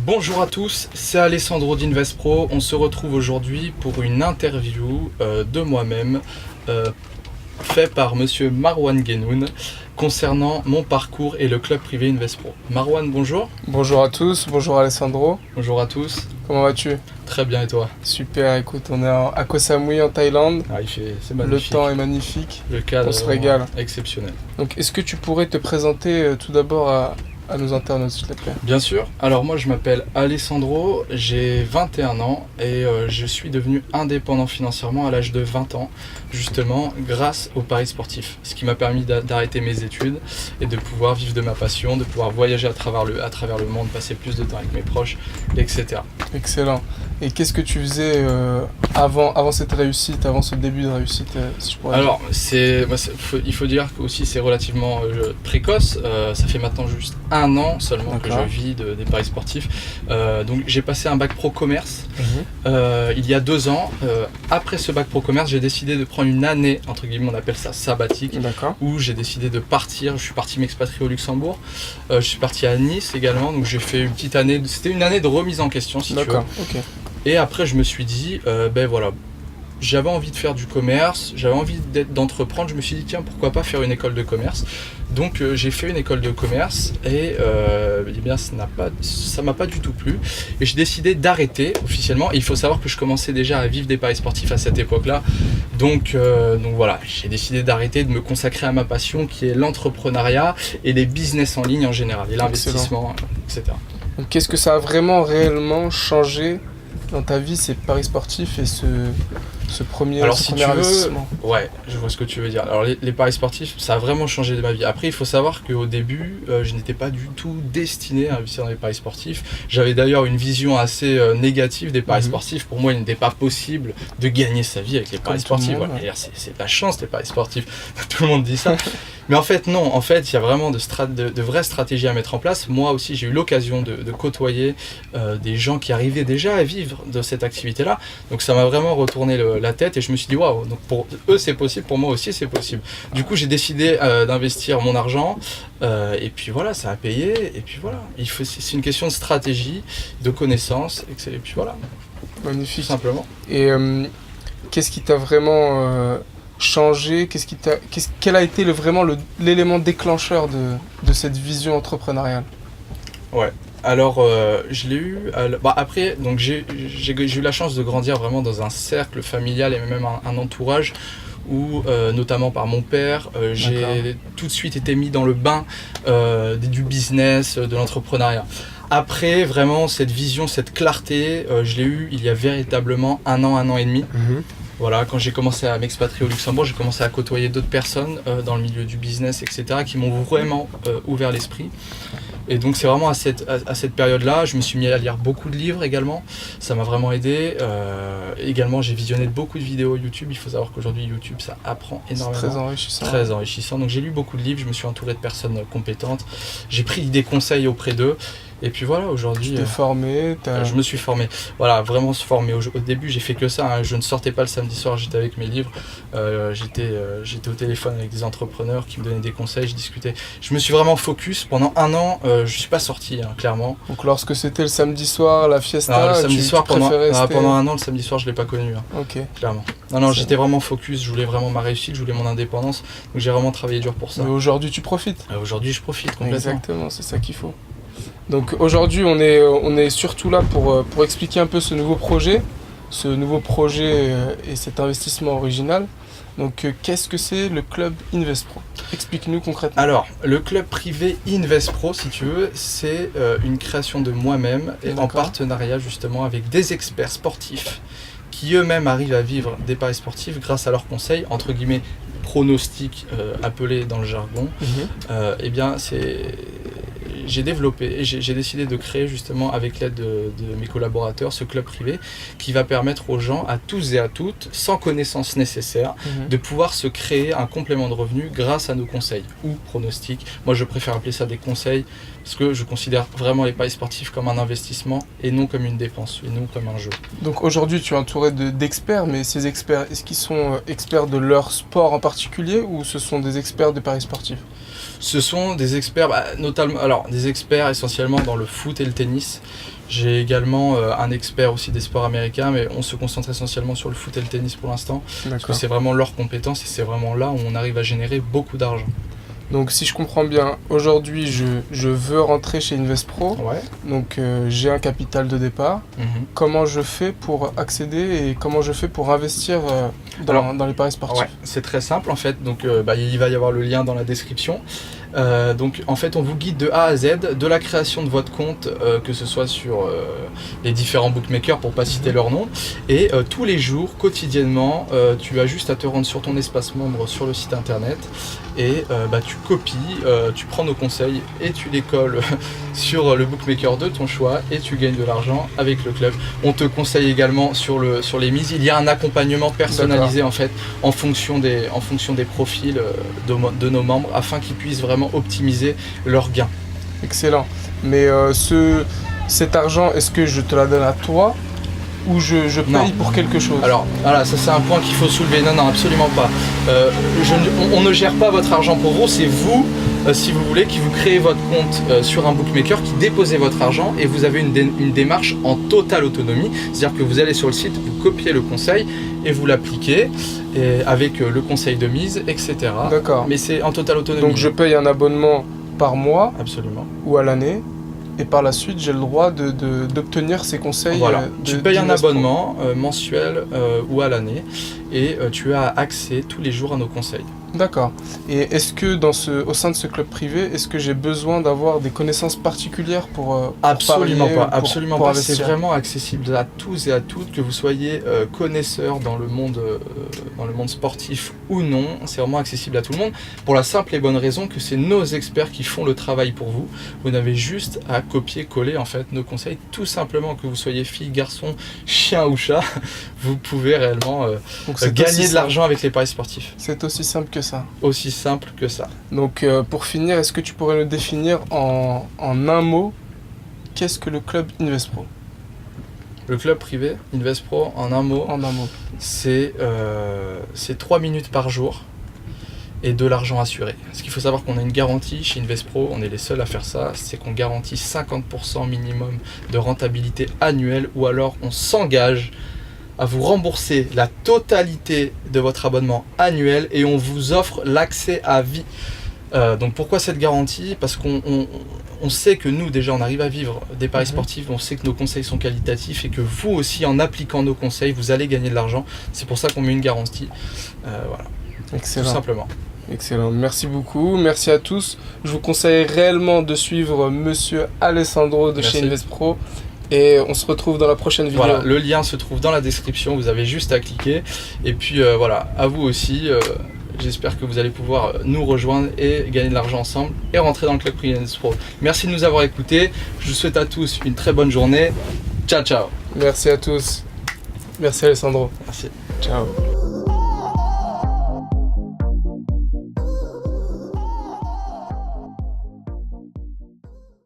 Bonjour à tous, c'est Alessandro d'Investpro. On se retrouve aujourd'hui pour une interview de moi-même fait par monsieur Marwan Guenoun concernant mon parcours et le club privé Investpro. Marwan, bonjour. Bonjour à tous, bonjour Alessandro. Bonjour à tous. Comment vas-tu? Très bien, et toi? Super, écoute, on est à Koh Samui en Thaïlande. C'est Le magnifique. temps est magnifique. Le cadre On se régale. exceptionnel. Donc, est-ce que tu pourrais te présenter tout d'abord à nos internautes, s'il te plaît? Bien sûr. Alors moi je m'appelle Alessandro, j'ai 21 ans et je suis devenu indépendant financièrement à l'âge de 20 ans, justement grâce aux paris sportifs. Ce qui m'a permis d'arrêter mes études et de pouvoir vivre de ma passion, de pouvoir voyager à travers le monde, passer plus de temps avec mes proches, etc. Excellent. Et qu'est-ce que tu faisais avant cette réussite, avant ce début de réussite, si je pourrais dire? Alors il faut dire que aussi c'est relativement précoce, ça fait maintenant juste un an seulement que je vis des paris sportifs. Donc j'ai passé un bac pro commerce il y a 2 ans. Après ce bac pro commerce, j'ai décidé de prendre une année, entre guillemets on appelle ça sabbatique, où j'ai décidé de partir. Je suis parti m'expatrier au Luxembourg, je suis parti à Nice également, donc j'ai fait une petite année, c'était une année de remise en question si tu veux. Ok. Et après je me suis dit, ben voilà, j'avais envie de faire du commerce, j'avais envie d'entreprendre, je me suis dit tiens pourquoi pas faire une école de commerce. Donc j'ai fait une école de commerce et eh bien ça m'a pas du tout plu et j'ai décidé d'arrêter officiellement. Et il faut savoir que je commençais déjà à vivre des paris sportifs à cette époque-là. Donc voilà, j'ai décidé d'arrêter, de me consacrer à ma passion qui est l'entrepreneuriat et les business en ligne en général et l'investissement, etc. Donc, qu'est-ce que ça a vraiment réellement changé dans ta vie, ces paris sportifs et ce premier investissement? Ouais, je vois ce que tu veux dire. Alors les paris sportifs, ça a vraiment changé de ma vie. Après, il faut savoir qu'au début, je n'étais pas du tout destiné à investir dans les paris sportifs. J'avais d'ailleurs une vision assez négative des paris sportifs. Pour moi, il n'était pas possible de gagner sa vie avec les paris sportifs. Voilà. C'est de la chance, les paris sportifs. Tout le monde dit ça. Mais en fait, non. En fait, il y a vraiment de vraies stratégies à mettre en place. Moi aussi, j'ai eu l'occasion de côtoyer des gens qui arrivaient déjà à vivre de cette activité-là. Donc ça m'a vraiment retourné la tête et je me suis dit waouh, donc pour eux c'est possible, pour moi aussi c'est possible. Du coup j'ai décidé d'investir mon argent et puis voilà, ça a payé et puis voilà. C'est une question de stratégie, de connaissance et puis voilà. Magnifique. Tout simplement. Et qu'est-ce qui t'a vraiment changé? Quel a été vraiment l'élément déclencheur de cette vision entrepreneuriale? Ouais. Alors, je l'ai eu. Après, donc j'ai eu la chance de grandir vraiment dans un cercle familial et même un entourage où, notamment par mon père, j'ai tout de suite été mis dans le bain du business, de l'entrepreneuriat. Après, vraiment, cette vision, cette clarté, je l'ai eue il y a véritablement un an et demi. Voilà, quand j'ai commencé à m'expatrier au Luxembourg, j'ai commencé à côtoyer d'autres personnes dans le milieu du business, etc., qui m'ont vraiment ouvert l'esprit. Et donc c'est vraiment à cette période-là, je me suis mis à lire beaucoup de livres également, ça m'a vraiment aidé. Également j'ai visionné beaucoup de vidéos YouTube, il faut savoir qu'aujourd'hui YouTube ça apprend énormément. C'est très enrichissant. Très enrichissant, donc j'ai lu beaucoup de livres, je me suis entouré de personnes compétentes, j'ai pris des conseils auprès d'eux. Et puis voilà, aujourd'hui... Tu t'es formé, je me suis formé. Voilà, vraiment se former. Au début, j'ai fait que ça. Hein. Je ne sortais pas le samedi soir, j'étais avec mes livres. J'étais au téléphone avec des entrepreneurs qui me donnaient des conseils, je discutais. Je me suis vraiment focus. Pendant un an, je ne suis pas sorti, hein, clairement. Donc lorsque c'était le samedi soir, la fiesta, le samedi soir, pendant un an, le samedi soir, je ne l'ai pas connu. Hein, ok. Clairement. Non, j'étais vraiment focus. Je voulais vraiment ma réussite, je voulais mon indépendance. Donc j'ai vraiment travaillé dur pour ça. Mais aujourd'hui, tu profites. Aujourd'hui, je profite complètement. Exactement, c'est ça qu'il faut. Donc aujourd'hui, on est surtout là pour expliquer un peu ce nouveau projet et cet investissement original. Donc qu'est-ce que c'est le club Investpro? Explique-nous concrètement. Alors, le club privé Investpro, si tu veux, c'est une création de moi-même et en partenariat justement avec des experts sportifs qui eux-mêmes arrivent à vivre des paris sportifs grâce à leurs conseils, entre guillemets, pronostics appelés dans le jargon. Eh bien, j'ai développé et j'ai décidé de créer justement avec l'aide de mes collaborateurs ce club privé qui va permettre aux gens, à tous et à toutes, sans connaissance nécessaire, de pouvoir se créer un complément de revenu grâce à nos conseils ou pronostics. Moi je préfère appeler ça des conseils parce que je considère vraiment les paris sportifs comme un investissement et non comme une dépense et non comme un jeu. Donc aujourd'hui tu es entouré d'experts, mais ces experts, est-ce qu'ils sont experts de leur sport en particulier ou ce sont des experts de paris sportifs? Ce sont des experts, notamment, alors des des experts essentiellement dans le foot et le tennis. J'ai également un expert aussi des sports américains, mais on se concentre essentiellement sur le foot et le tennis pour l'instant, parce que c'est vraiment leur compétence et c'est vraiment là où on arrive à générer beaucoup d'argent. Donc si je comprends bien, aujourd'hui je veux rentrer chez Investpro, Ouais. donc j'ai un capital de départ. Comment je fais pour accéder et comment je fais pour investir dans les paris sportifs? Ouais, c'est très simple en fait, donc il va y avoir le lien dans la description. Donc en fait on vous guide de A à Z, de la création de votre compte, que ce soit sur les différents bookmakers pour pas citer leur nom, et tous les jours, quotidiennement, tu as juste à te rendre sur ton espace membre sur le site internet et tu copies, tu prends nos conseils et tu les colles sur le bookmaker de ton choix et tu gagnes de l'argent avec le club. On te conseille également sur les mises, il y a un accompagnement personnalisé en fait en fonction des profils de nos membres afin qu'ils puissent vraiment optimiser leurs gains. Excellent. Mais cet argent, est-ce que je te la donne à toi ou je paye pour quelque chose? Alors voilà, ça c'est un point qu'il faut soulever. Non, absolument pas. On ne gère pas votre argent pour vous, c'est vous, si vous voulez, qui vous créez votre compte sur un bookmaker, qui déposez votre argent et vous avez une démarche en totale autonomie. C'est-à-dire que vous allez sur le site, vous copiez le conseil et vous l'appliquez avec le conseil de mise, etc. D'accord. Mais c'est en totale autonomie. Donc je paye un abonnement par mois? Absolument. Ou à l'année? Et par la suite, j'ai le droit d'obtenir ces conseils. Voilà. Tu payes un abonnement mensuel ou à l'année et tu as accès tous les jours à nos conseils. D'accord. Et est-ce que au sein de ce club privé, est-ce que j'ai besoin d'avoir des connaissances particulières pour absolument parier, pas, absolument pour pas. investir? C'est vraiment accessible à tous et à toutes, que vous soyez connaisseurs dans le monde sportif ou non. C'est vraiment accessible à tout le monde pour la simple et bonne raison que c'est nos experts qui font le travail pour vous. Vous n'avez juste à copier-coller en fait nos conseils, tout simplement, que vous soyez fille, garçon, chien ou chat. Vous pouvez réellement gagner de l'argent avec les paris sportifs. C'est aussi simple que ça. Aussi simple que ça. Donc pour finir, est-ce que tu pourrais le définir en un mot? Qu'est-ce que le club Investpro? Le club privé Investpro, en un mot, En un mot. c'est 3 minutes par jour et de l'argent assuré. Parce qu'il faut savoir qu'on a une garantie chez Investpro, on est les seuls à faire ça, c'est qu'on garantit 50% minimum de rentabilité annuelle, ou alors on s'engage à vous rembourser la totalité de votre abonnement annuel et on vous offre l'accès à vie. Donc pourquoi cette garantie? Parce qu'on sait que nous déjà on arrive à vivre des paris sportifs, on sait que nos conseils sont qualitatifs et que vous aussi, en appliquant nos conseils, vous allez gagner de l'argent. C'est pour ça qu'on met une garantie. Voilà. Excellent. Tout simplement. Excellent, merci beaucoup, merci à tous. Je vous conseille réellement de suivre Monsieur Alessandro de chez Investpro. Et on se retrouve dans la prochaine vidéo. Voilà, le lien se trouve dans la description, vous avez juste à cliquer. Et puis voilà, à vous aussi, j'espère que vous allez pouvoir nous rejoindre et gagner de l'argent ensemble et rentrer dans le club privé Investpro. Merci de nous avoir écoutés, je vous souhaite à tous une très bonne journée. Ciao, ciao. Merci à tous. Merci Alessandro. Merci. Ciao.